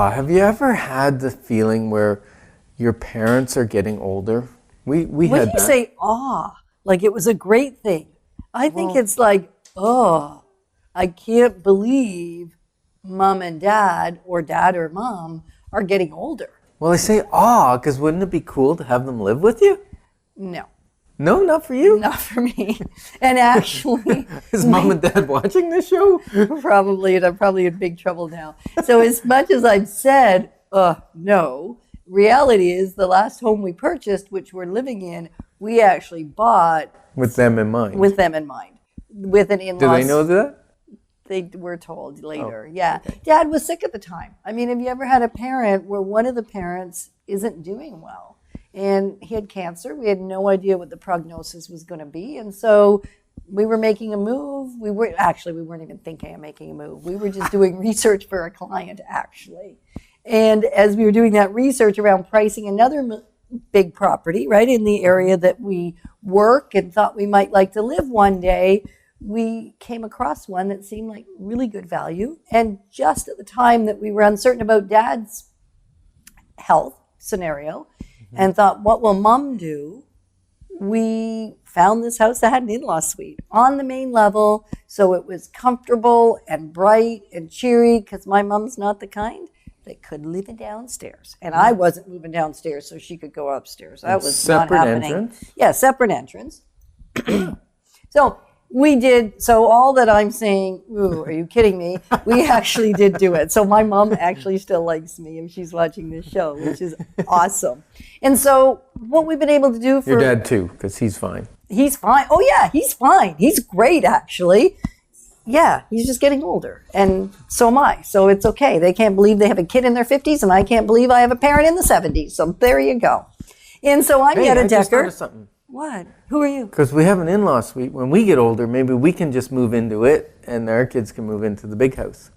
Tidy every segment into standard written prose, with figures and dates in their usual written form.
Have you ever had the feeling where your parents are getting older? We When had you that. say awe, like it was a great thing, I think it's like, oh, I can't believe mom and dad or mom are getting older. Well, I say because wouldn't it be cool to have them live with you? No, No, not for you. not for me. And actually, Is mom and dad watching this show? probably, and I'm probably in big trouble now. So as much as I've said, no, reality is the last home we purchased, which we're living in, we actually bought With them in mind. with them in mind, with an in-laws. Do they know that? They were told later. Yeah. Dad was sick at the time. I mean, have you ever had a parent where one of the parents isn't doing well? And he had cancer. We had no idea what the prognosis was going to be. And so we were making a move. We weren't even thinking of making a move. We were just doing research for a client, actually. And as we were doing that research around pricing another big property, right, in the area that we work and thought we might like to live one day, we came across one that seemed like really good value. And just at the time that we were uncertain about Dad's health scenario and thought, what will mom do? We found this house that had an in-law suite on the main level. So it was comfortable and bright and cheery because my mom's not the kind that could live in downstairs. And I wasn't moving downstairs so she could go upstairs. That was separate not happening. entrance? Yeah, separate entrance. So we did, so all that I'm saying, ooh, are you kidding me? We actually did do it. So my mom actually still likes me if she's watching this show, which is awesome. And so what we've been able to do for... Your dad too, because he's fine. He's fine. Oh yeah, he's fine. He's great actually. Yeah, he's just getting older. And so am I. So it's okay. They can't believe they have a kid in their 50s and I can't believe I have a parent in the 70s. So there you go. And so I'm Yetta I just thought Decker. of something. What? Who are you? Because we have an in-law suite. When we get older, maybe we can just move into it and our kids can move into the big house.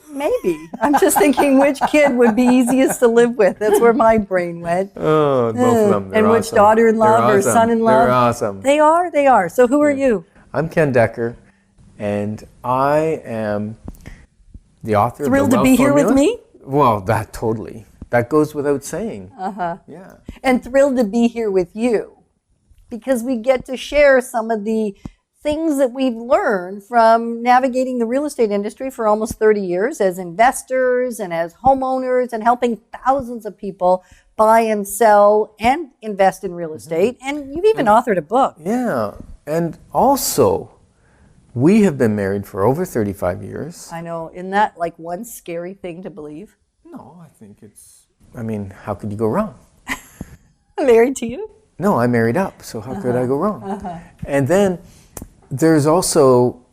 Maybe. I'm just thinking which kid would be easiest to live with. That's where my brain went. Oh, both of them. They're And which awesome. daughter-in-law They're or awesome. son-in-law? They're awesome. They are. So who are you? I'm Ken Decker, and I am the author Thrilled of the to Wealth be here with Formula. me? Well, that totally. That goes without saying. Yeah. And thrilled to be here with you because we get to share some of the things that we've learned from navigating the real estate industry for almost 30 years as investors and as homeowners and helping thousands of people buy and sell and invest in real estate. And you've even authored a book. Yeah. And also, we have been married for over 35 years. I know. Isn't that like one scary thing to believe? No, I think how could you go wrong? Married to you? No, I married up, so how could I go wrong? And then there's also,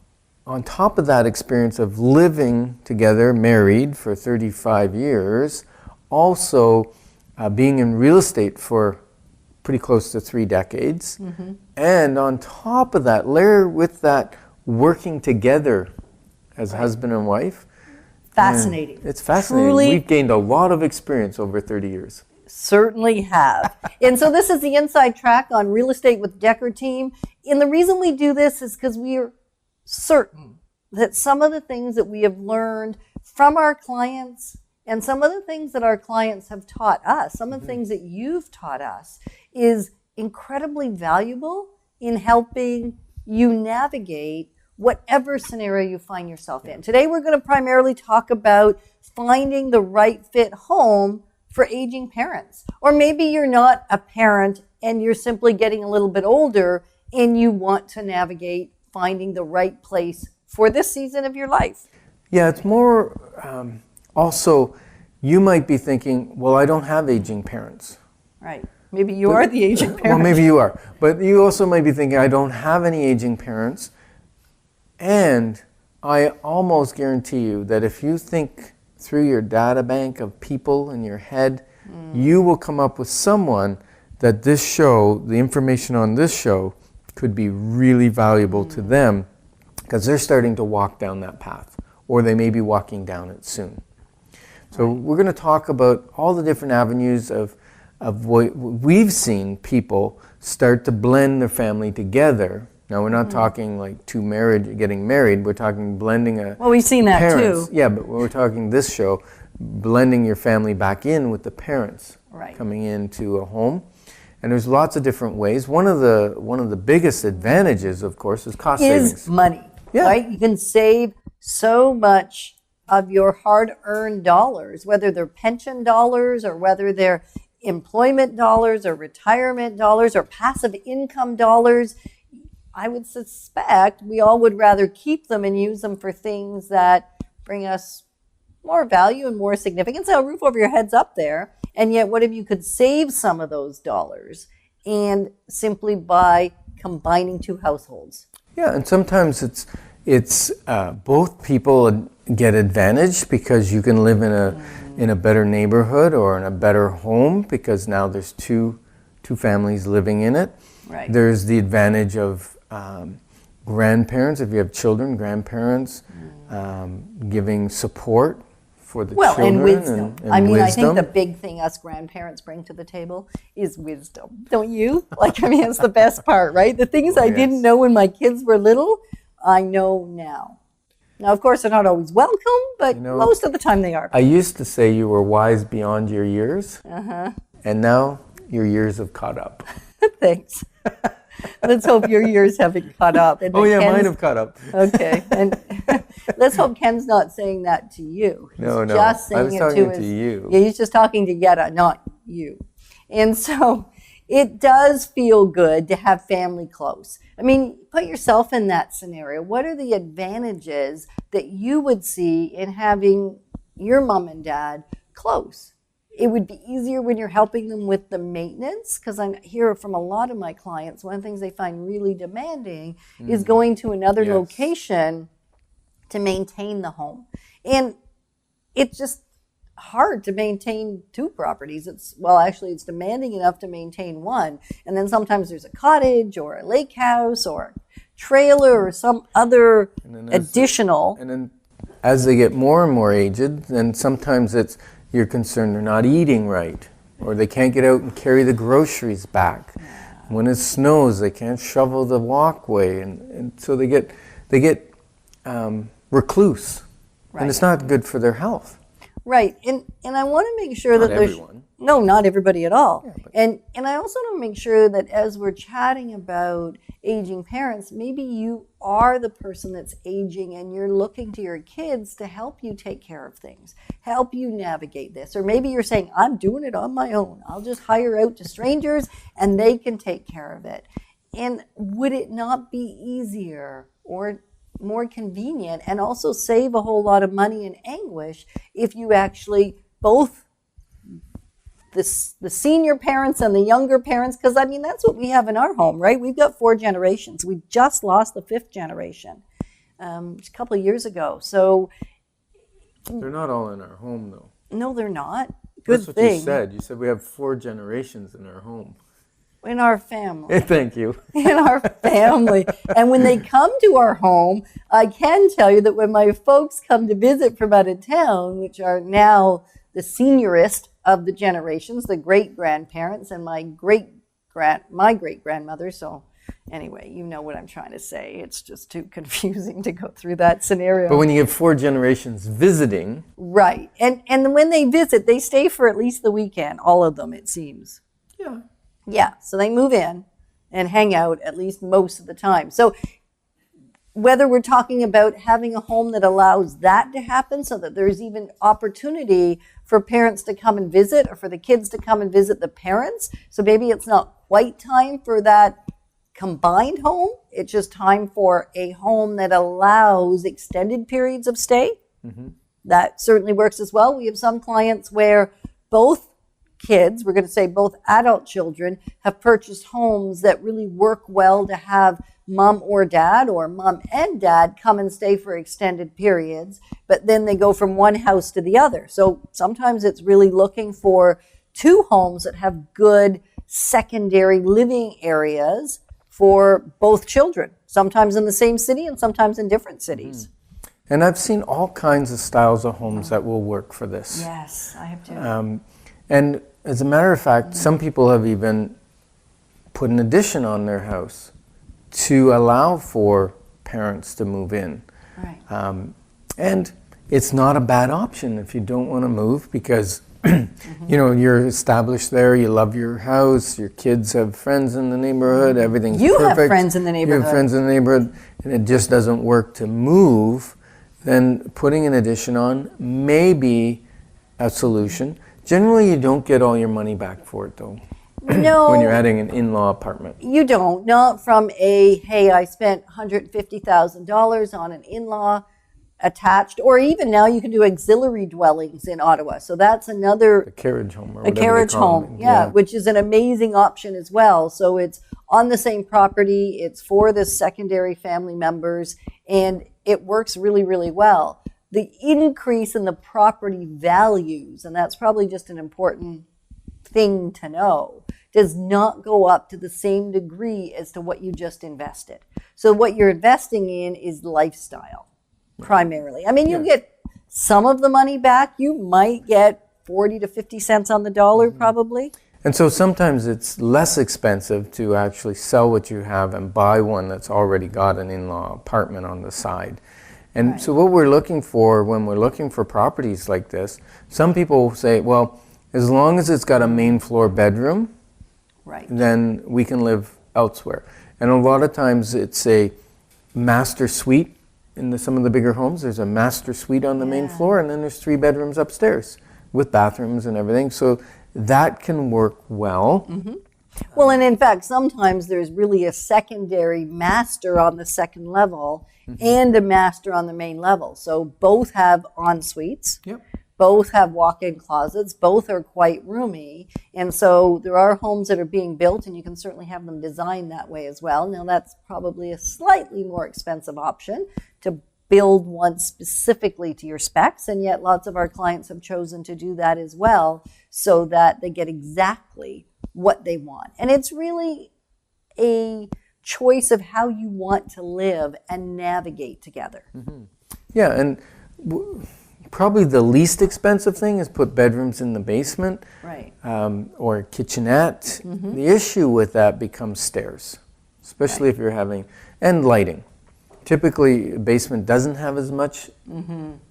on top of that experience of living together, married for 35 years, also being in real estate for pretty close to 3 decades. And on top of that, layer with that working together as husband and wife. Fascinating. It's fascinating. Truly. We've gained a lot of experience over 30 years. Certainly have. And so this is the inside track on Real Estate with Decker Team. And the reason we do this is because we are certain that some of the things that we have learned from our clients and some of the things that our clients have taught us, some of the things that you've taught us is incredibly valuable in helping you navigate whatever scenario you find yourself in. Today we're going to primarily talk about finding the right fit home for aging parents. Or maybe you're not a parent and you're simply getting a little bit older and you want to navigate finding the right place for this season of your life. Yeah, it's more also, you might be thinking, well, I don't have aging parents. Right. Maybe you are the aging parent. Well, maybe you are. But you also might be thinking, I don't have any aging parents. And I almost guarantee you that if you think through your data bank of people in your head, you will come up with someone that this show, the information on this show, could be really valuable to them because they're starting to walk down that path, or they may be walking down it soon. So we're going to talk about all the different avenues of what we've seen people start to blend their family together. Now, we're not talking like getting married. We're talking blending Well, we've seen that parents. too. Yeah, but we're talking this show, blending your family back in with the parents Right. coming into a home. And there's lots of different ways. One of the biggest advantages, of course, is cost Is savings. money, Yeah. right? You can save so much of your hard-earned dollars, whether they're pension dollars or whether they're employment dollars or retirement dollars or passive income dollars. I would suspect we all would rather keep them and use them for things that bring us more value and more significance. A roof over your head's up there. And yet, what if you could save some of those dollars and simply by combining two households? Yeah, and sometimes it's both people get advantage because you can live in a better neighborhood or in a better home because now there's two families living in it. Right. There's the advantage of grandparents, if you have children, grandparents giving support for the children. And wisdom. And I wisdom. I think the big thing us grandparents bring to the table is wisdom. Don't you? It's the best part, right? The things I didn't know when my kids were little, I know now. Now, of course, they're not always welcome, but most of the time they are. I used to say you were wise beyond your years, and now your years have caught up. Thanks. Let's hope your years haven't caught up. And Mine have caught up. Okay, and let's hope Ken's not saying that to you. He's No, just saying I was it talking to to you. Yeah, he's just talking to Yetta, not you. And so it does feel good to have family close. Put yourself in that scenario. What are the advantages that you would see in having your mom and dad close? It would be easier when you're helping them with the maintenance, because I hear from a lot of my clients, one of the things they find really demanding is going to another location to maintain the home. And it's just hard to maintain two properties. It's demanding enough to maintain one. And then sometimes there's a cottage or a lake house or a trailer or some other additional. And then as they get more and more aged, then sometimes you're concerned they're not eating right, or they can't get out and carry the groceries back. When it snows, they can't shovel the walkway, and so they get recluse, and it's not good for their health. Right, and I want to make sure Not that there's everyone. no, not everybody at all. Yeah, and I also want to make sure that as we're chatting about aging parents, maybe you are the person that's aging and you're looking to your kids to help you take care of things, help you navigate this. Or maybe you're saying, I'm doing it on my own. I'll just hire out to strangers and they can take care of it. And would it not be easier or more convenient and also save a whole lot of money and anguish if you actually both the senior parents and the younger parents, because that's what we have in our home, right? We've got 4 generations. We just lost the 5th generation a couple of years ago. So they're not all in our home, though. no, they're not. Good That's what thing. you said. You said we have 4 generations in our home. In our family. Thank you. In our family. And when they come to our home, I can tell you that when my folks come to visit from out of town, which are now the seniorest of the generations, the great-grandparents and my great-grandmother. So anyway, you know what I'm trying to say. It's just too confusing to go through that scenario. But when you have 4 generations visiting. Right. And when they visit, they stay for at least the weekend, all of them, it seems. Yeah. Yeah, so they move in and hang out at least most of the time. So whether we're talking about having a home that allows that to happen so that there's even opportunity for parents to come and visit or for the kids to come and visit the parents. So maybe it's not quite time for that combined home. It's just time for a home that allows extended periods of stay. Mm-hmm. That certainly works as well. We have some clients where both kids, we're going to say both adult children, have purchased homes that really work well to have mom or dad or mom and dad come and stay for extended periods, but then they go from one house to the other. So sometimes it's really looking for 2 homes that have good secondary living areas for both children, sometimes in the same city and sometimes in different cities. And I've seen all kinds of styles of homes that will work for this. Yes, I have too. And as a matter of fact, some people have even put an addition on their house to allow for parents to move in. Right. And it's not a bad option if you don't want to move because you're established there, you love your house, your kids have friends in the neighborhood, everything's You perfect. have friends in the You neighborhood. have friends in the neighborhood, and it just doesn't work to move, then putting an addition on may be a solution. Generally, you don't get all your money back for it, though, No, when you're adding an in-law apartment. you don't. Not from hey, I spent $150,000 on an in-law attached, or even now you can do auxiliary dwellings in Ottawa. So that's another A carriage home or a whatever they carriage call home, them. yeah, which is an amazing option as well. So it's on the same property, it's for the secondary family members, and it works really, really well. The increase in the property values, and that's probably just an important thing to know, does not go up to the same degree as to what you just invested. So what you're investing in is lifestyle primarily. I mean, you'll get some of the money back. You might get 40 to 50 cents on the dollar probably. And so sometimes it's less expensive to actually sell what you have and buy one that's already got an in-law apartment on the side. And so what we're looking for when we're looking for properties like this, some people say, well, as long as it's got a main floor bedroom, then we can live elsewhere. And a lot of times it's a master suite. In some of the bigger homes, there's a master suite on the main floor, and then there's 3 bedrooms upstairs with bathrooms and everything. So that can work well. Well, and in fact, sometimes there's really a secondary master on the second level and a master on the main level. So both have en suites. Both have walk-in closets. Both are quite roomy. And so there are homes that are being built, and you can certainly have them designed that way as well. Now, that's probably a slightly more expensive option to build one specifically to your specs, and yet lots of our clients have chosen to do that as well so that they get exactly what they want. And it's really a choice of how you want to live and navigate together. Yeah, and probably the least expensive thing is put bedrooms in the basement or kitchenette. The issue with that becomes stairs, especially if you're having, and lighting. Typically, a basement doesn't have as much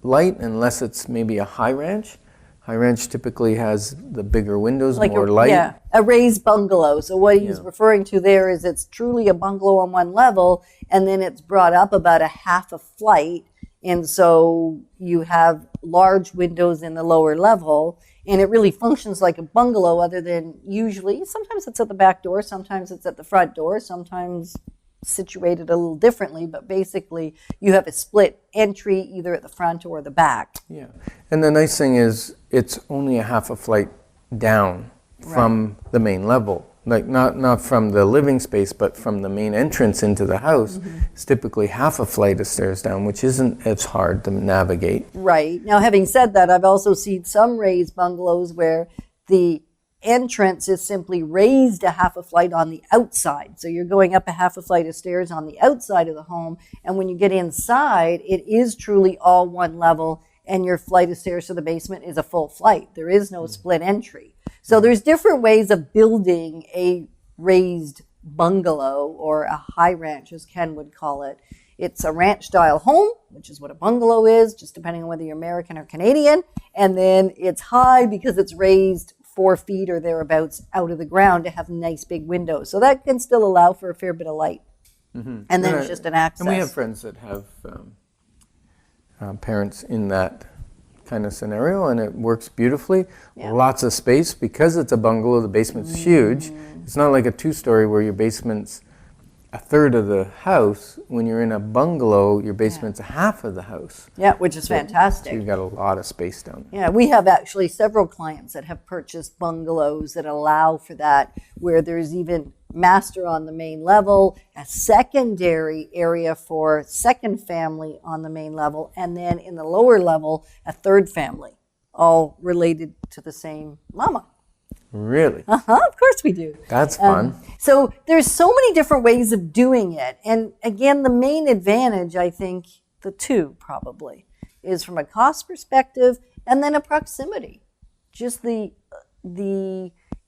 light unless it's maybe a high ranch. High ranch typically has the bigger windows, Like more light. Yeah, a raised bungalow. So what he's referring to there is it's truly a bungalow on one level, and then it's brought up about a half a flight. And so you have large windows in the lower level, and it really functions like a bungalow other than usually, sometimes it's at the back door, sometimes it's at the front door, sometimes situated a little differently, but basically you have a split entry either at the front or the back. Yeah, and the nice thing is it's only a half a flight down from the main level. Like not from the living space, but from the main entrance into the house. It's typically half a flight of stairs down, which isn't as hard to navigate. Right. Now, having said that, I've also seen some raised bungalows where the entrance is simply raised a half a flight on the outside. So you're going up a half a flight of stairs on the outside of the home, and when you get inside, it is truly all one level, and your flight of stairs to the basement is a full flight. There is no split entry. So there's different ways of building a raised bungalow, or a high ranch, as Ken would call it. It's a ranch-style home, which is what a bungalow is, just depending on whether you're American or Canadian. And then it's high because it's raised 4 feet or thereabouts out of the ground to have nice big windows. So that can still allow for a fair bit of light. And then it's just an access. And we have friends that have parents in that kind of scenario, and it works beautifully. Lots of space. Because it's a bungalow, the basement's huge. It's not like a 2-story where your basement's a third of the house. When you're in a bungalow, your basement's a half of the house. Yeah, which is fantastic. So you've got a lot of space down there. Yeah, we have actually several clients that have purchased bungalows that allow for that, where there's even master on the main level, a secondary area for second family on the main level, and then in the lower level, a third family, all related to the same mama. Really? Of course we do. That's fun. So there's so many different ways of doing it. And again, the main advantage, I think, the two probably, is from a cost perspective and then a proximity. Just the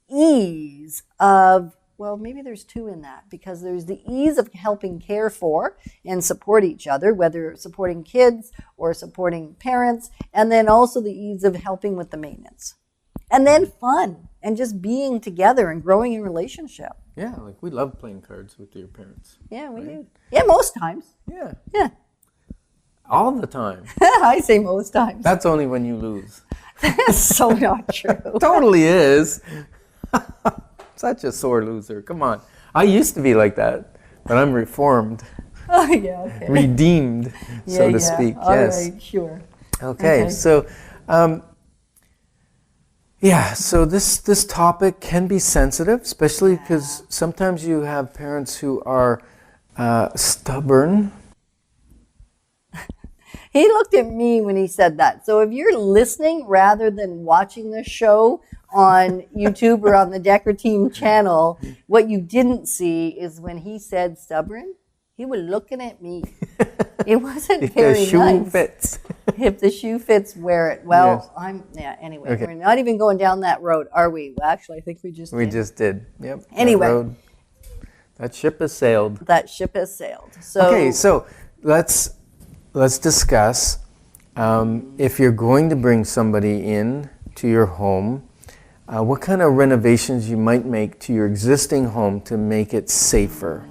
ease of well, maybe there's two in that, because there's the ease of helping care for and support each other, whether supporting kids or supporting parents, and then also the ease of helping with the maintenance. And then fun and just being together and growing in relationship. Yeah, like we love playing cards with your parents. Yeah, we do. Yeah, most times. Yeah. Yeah. All the time. I say most times. That's only when you lose. That's so not true. Totally is. Such a sore loser. Come on. I used to be like that, but I'm reformed. Oh, yeah, okay. Redeemed, so to speak. All yes. right, sure. Okay. So, so this topic can be sensitive, especially because sometimes you have parents who are stubborn. He looked at me when he said that. So if you're listening rather than watching the show on YouTube or on the Decker Team channel, what you didn't see is when he said stubborn, he was looking at me. It wasn't If very the shoe nice. fits. If the shoe fits, wear it. Well, Yes. Anyway, Okay. we're not even going down that road, are we? Well, actually, I think we just We did. just did. Yep. Anyway. That ship has sailed. That ship has sailed. So, Okay, so let's discuss if you're going to bring somebody in to your home, what kind of renovations you might make to your existing home to make it safer.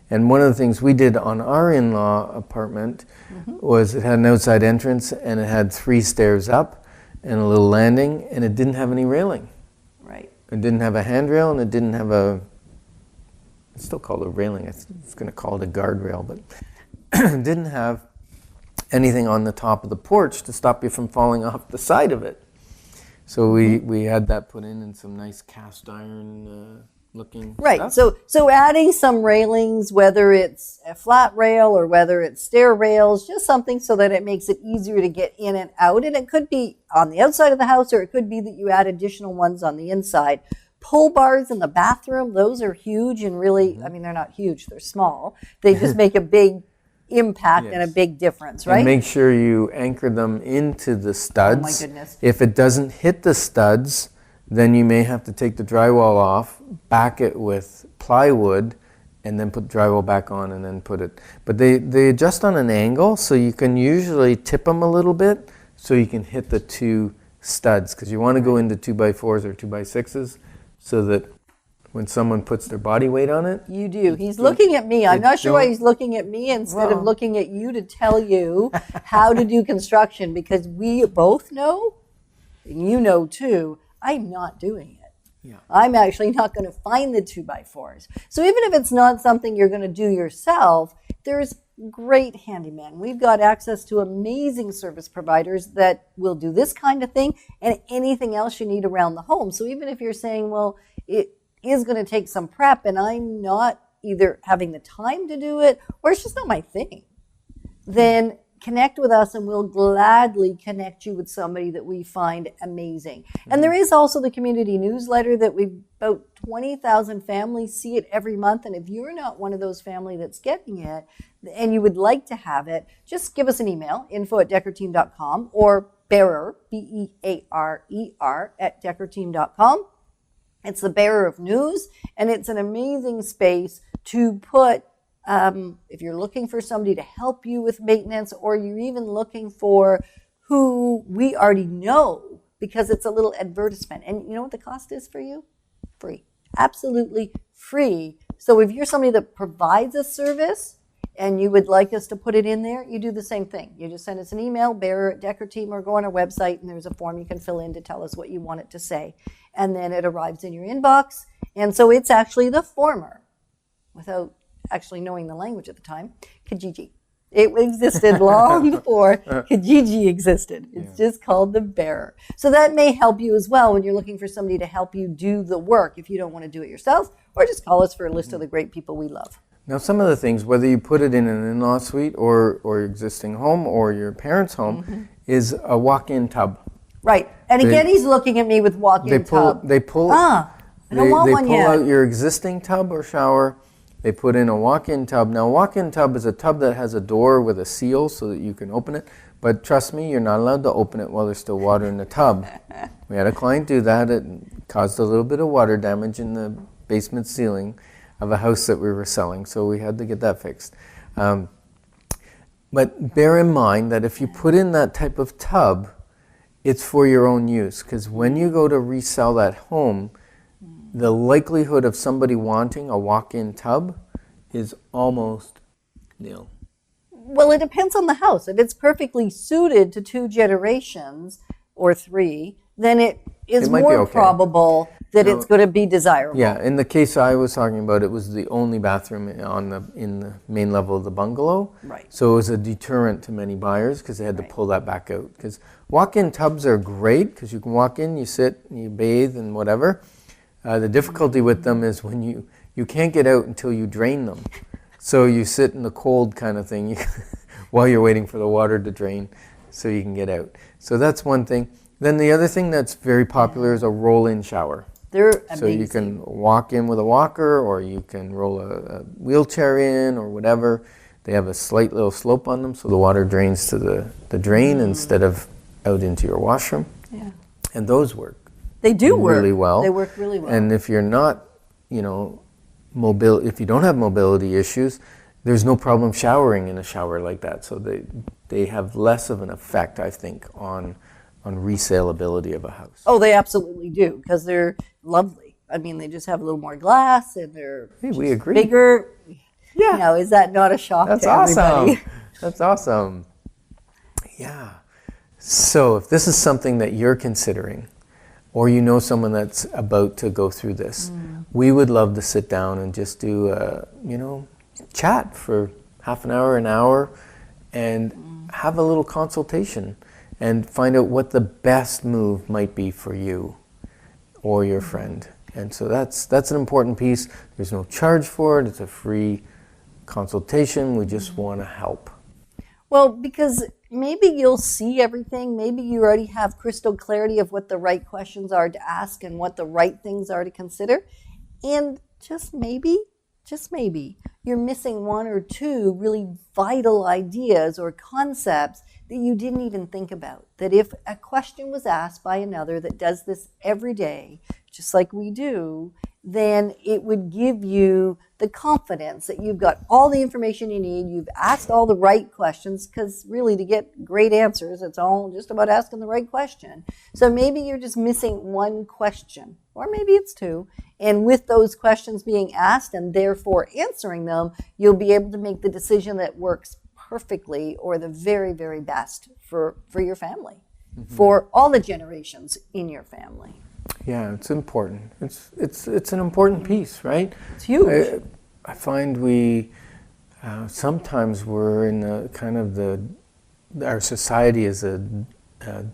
And one of the things we did on our in-law apartment was it had an outside entrance and it had 3 stairs up and a little landing, and it didn't have any railing. right. It didn't have a handrail, and it didn't have it's still called a railing. I was going to call it a guardrail, but it didn't have anything on the top of the porch to stop you from falling off the side of it. So we had that put in some nice cast iron looking Right. stuff. So adding some railings, whether it's a flat rail or whether it's stair rails, just something so that it makes it easier to get in and out. And it could be on the outside of the house, or it could be that you add additional ones on the inside. Pull bars in the bathroom, those are huge and really, I mean, they're not huge, they're small. They just make a big impact and a Yes. big difference, right? And make sure you anchor them into the studs. Oh my goodness. If it doesn't hit the studs, then you may have to take the drywall off, back it with plywood, and then put drywall back on and then put it. But they adjust on an angle, so you can usually tip them a little bit so you can hit the 2 studs, because you want to go into 2x4s or 2x6s so that when someone puts their body weight on it. You do. He's looking at me. I'm not sure why don't- he's looking at me instead of Well. looking at you to tell you how to do construction, because we both know, and you know too, I'm not doing it. Yeah. I'm actually not going to find the 2x4s. So even if it's not something you're going to do yourself, there's great handymen. We've got access to amazing service providers that will do this kind of thing and anything else you need around the home. So even if you're saying, well, it is going to take some prep and I'm not either having the time to do it or it's just not my thing, then connect with us and we'll gladly connect you with somebody that we find amazing. And there is also the community newsletter that about 20,000 families see it every month. And if you're not one of those family that's getting it and you would like to have it, just give us an email, info@deckerteam.com, or bearer, BEARER, at deckerteam.com. It's the bearer of news, and it's an amazing space to put if you're looking for somebody to help you with maintenance, or you're even looking for who we already know, because it's a little advertisement. And you know what the cost is for you? Free. Absolutely free. So if you're somebody that provides a service and you would like us to put it in there, you do the same thing. You just send us an email, bearer@deckerteam, or go on our website, and there's a form you can fill in to tell us what you want it to say. And then it arrives in your inbox. And so it's actually the former, without actually knowing the language at the time, Kijiji. It existed long before Kijiji existed. It's just called the bearer. So that may help you as well when you're looking for somebody to help you do the work if you don't want to do it yourself, or just call us for a list of the great people we love. Now, some of the things, whether you put it in an in-law suite or your existing home or your parents' home, is a walk-in tub. Right. And again, he's looking at me with walk-in tub. They pull. I don't want one pull yet. out your existing tub or shower. They put in a walk-in tub. Now, a walk-in tub is a tub that has a door with a seal so that you can open it. But trust me, you're not allowed to open it while there's still water in the tub. We had a client do that. It caused a little bit of water damage in the basement ceiling of a house that we were selling, so we had to get that fixed. But bear in mind that if you put in that type of tub, it's for your own use, because when you go to resell that home, the likelihood of somebody wanting a walk-in tub is almost nil. Well, it depends on the house. If it's perfectly suited to 2 generations or 3, then it is might be more okay. probable that No. it's going to be desirable. Yeah, in the case I was talking about, it was the only bathroom in the main level of the bungalow. Right. So it was a deterrent to many buyers because they had to pull that back out. Because walk-in tubs are great because you can walk in, you sit, you bathe and whatever. The difficulty with them is when you can't get out until you drain them. So you sit in the cold kind of thing while you're waiting for the water to drain so you can get out. So that's one thing. Then the other thing that's very popular is a roll-in shower. They're amazing. So you can walk in with a walker, or you can roll a wheelchair in, or whatever. They have a slight little slope on them, so the water drains to the drain instead of out into your washroom. Yeah. And those work. They do work really well. They work really well. And if you're not, if you don't have mobility issues, there's no problem showering in a shower like that. So they have less of an effect, I think, on resaleability of a house. Oh, they absolutely do, because they're lovely. I mean, they just have a little more glass, and they're We agree. bigger. Yeah. Is that not a shock That's to everybody? awesome. That's awesome. Yeah. So if this is something that you're considering, or you know someone that's about to go through this, we would love to sit down and just do chat for half an hour, and have a little consultation and find out what the best move might be for you or your friend. And so that's an important piece. There's no charge for it. It's a free consultation. We just want to help. Well, because maybe you'll see everything. Maybe you already have crystal clarity of what the right questions are to ask and what the right things are to consider. And just maybe, you're missing 1 or 2 really vital ideas or concepts that you didn't even think about. That if a question was asked by another that does this every day, just like we do, then it would give you the confidence that you've got all the information you need, you've asked all the right questions, because really to get great answers, it's all just about asking the right question. So maybe you're just missing 1 question, or maybe it's 2, and with those questions being asked and therefore answering them, you'll be able to make the decision that works perfectly or the very, very best for your family, for all the generations in your family. Yeah, it's important. It's an important piece, right? It's huge. I find we sometimes we're in the kind of our society is a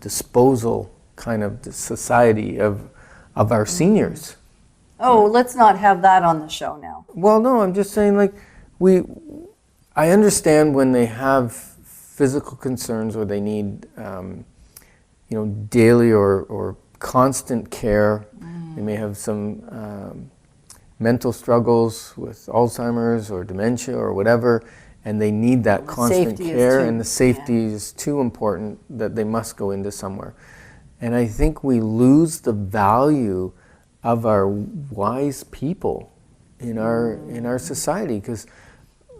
disposal kind of society of our seniors. Oh, let's not have that on the show now. Well, no, I'm just saying, like, I understand when they have physical concerns or they need, daily or constant care. They may have some mental struggles with Alzheimer's or dementia or whatever, and they need that constant care, and the safety is too important that they must go into somewhere. And I think we lose the value of our wise people in our society, because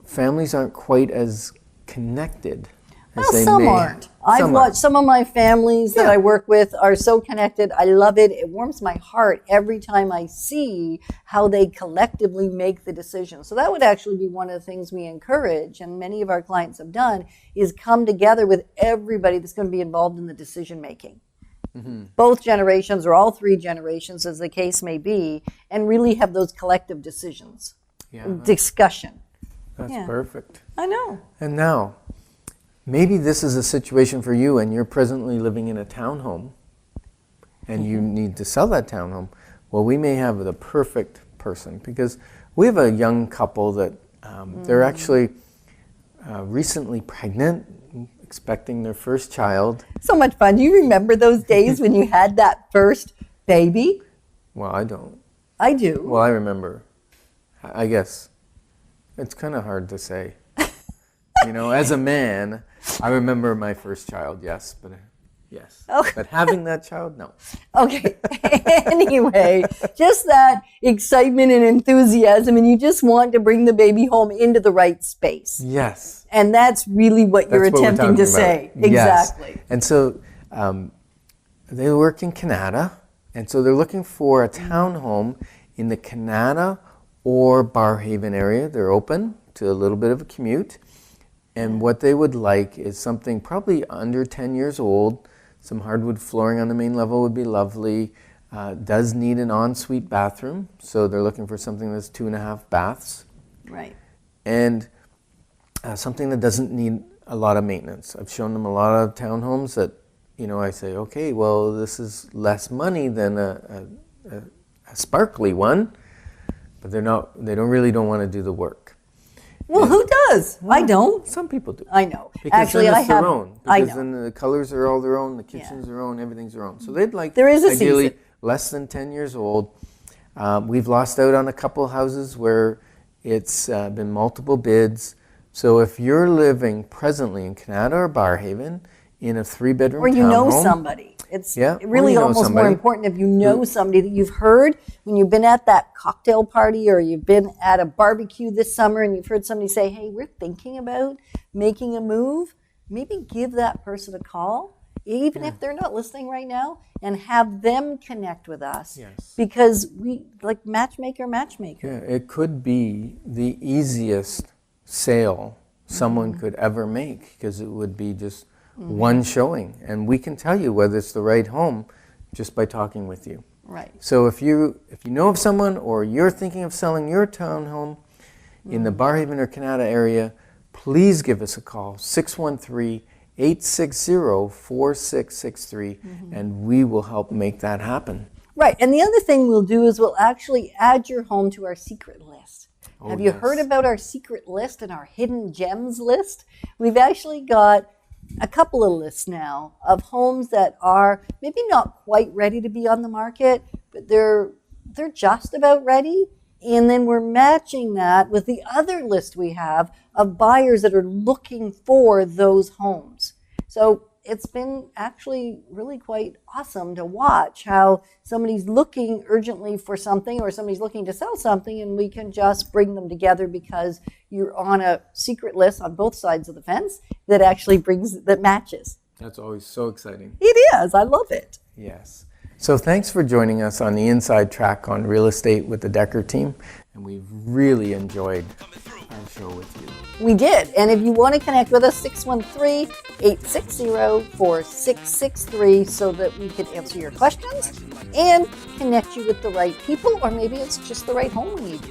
families aren't quite as connected as they some may. aren't. I've watched some of my families that I work with are so connected. I love it. It warms my heart every time I see how they collectively make the decision. So that would actually be one of the things we encourage, and many of our clients have done, is come together with everybody that's going to be involved in the decision making. Both generations, or all 3 generations, as the case may be, and really have those collective decisions, discussion. That's perfect. I know. And now, maybe this is a situation for you, and you're presently living in a townhome, and you need to sell that townhome. Well, we may have the perfect person, because we have a young couple that they're actually recently pregnant, expecting their first child. So much fun. Do you remember those days when you had that first baby? Well, I don't. I do. Well, I remember. I guess. It's kind of hard to say. As a man, I remember my first child, yes, but Yes. Oh. But having that child, no. Okay. Anyway, just that excitement and enthusiasm, and you just want to bring the baby home into the right space. Yes. And that's really what you're That's what we're attempting to talking about. say. Yes. Exactly. And so they work in Canada, and so they're looking for a townhome in the Canada or Barrhaven area. They're open to a little bit of a commute. And what they would like is something probably under 10 years old. Some hardwood flooring on the main level would be lovely. Does need an ensuite bathroom, so they're looking for something that's 2.5 baths. Right. And something that doesn't need a lot of maintenance. I've shown them a lot of townhomes that, I say, okay, well, this is less money than a sparkly one, but they don't want to do the work. Well, who does? I don't. Some people do. I know. Because Actually, then I it's have. their own. I Because know. then the colors are all their own, the kitchen's their own, everything's their own. So they'd like, There is a ideally, season. less than 10 years old. We've lost out on a couple houses where it's been multiple bids. So if you're living presently in Canada or Barrhaven in a 3-bedroom Or you know townhome, somebody. It's Yeah, or really you know almost more somebody important if you know somebody that you've heard when you've been at that cocktail party or you've been at a barbecue this summer and you've heard somebody say, hey, we're thinking about making a move. Maybe give that person a call, even if they're not listening right now, and have them connect with us. Yes. Because we, like matchmaker. Yeah, it could be the easiest sale someone could ever make, because it would be just one showing, and we can tell you whether it's the right home just by talking with you. Right. So if you know of someone, or you're thinking of selling your townhome in the Barrhaven or Canada area, please give us a call, 613-860-4663, and we will help make that happen. Right. And the other thing we'll do is we'll actually add your home to our secret list. Have you heard about our secret list and our hidden gems list? We've actually got a couple of lists now of homes that are maybe not quite ready to be on the market, but they're just about ready. And then we're matching that with the other list we have of buyers that are looking for those homes. So it's been actually really quite awesome to watch how somebody's looking urgently for something, or somebody's looking to sell something, and we can just bring them together because you're on a secret list on both sides of the fence that actually that matches. That's always so exciting. It is. I love it. Yes. So thanks for joining us on the Inside Track on Real Estate with the Decker team, and we've really enjoyed our show with you. We did. And if you want to connect with us, 613-860-4663, so that we can answer your questions and connect you with the right people, or maybe it's just the right home we need.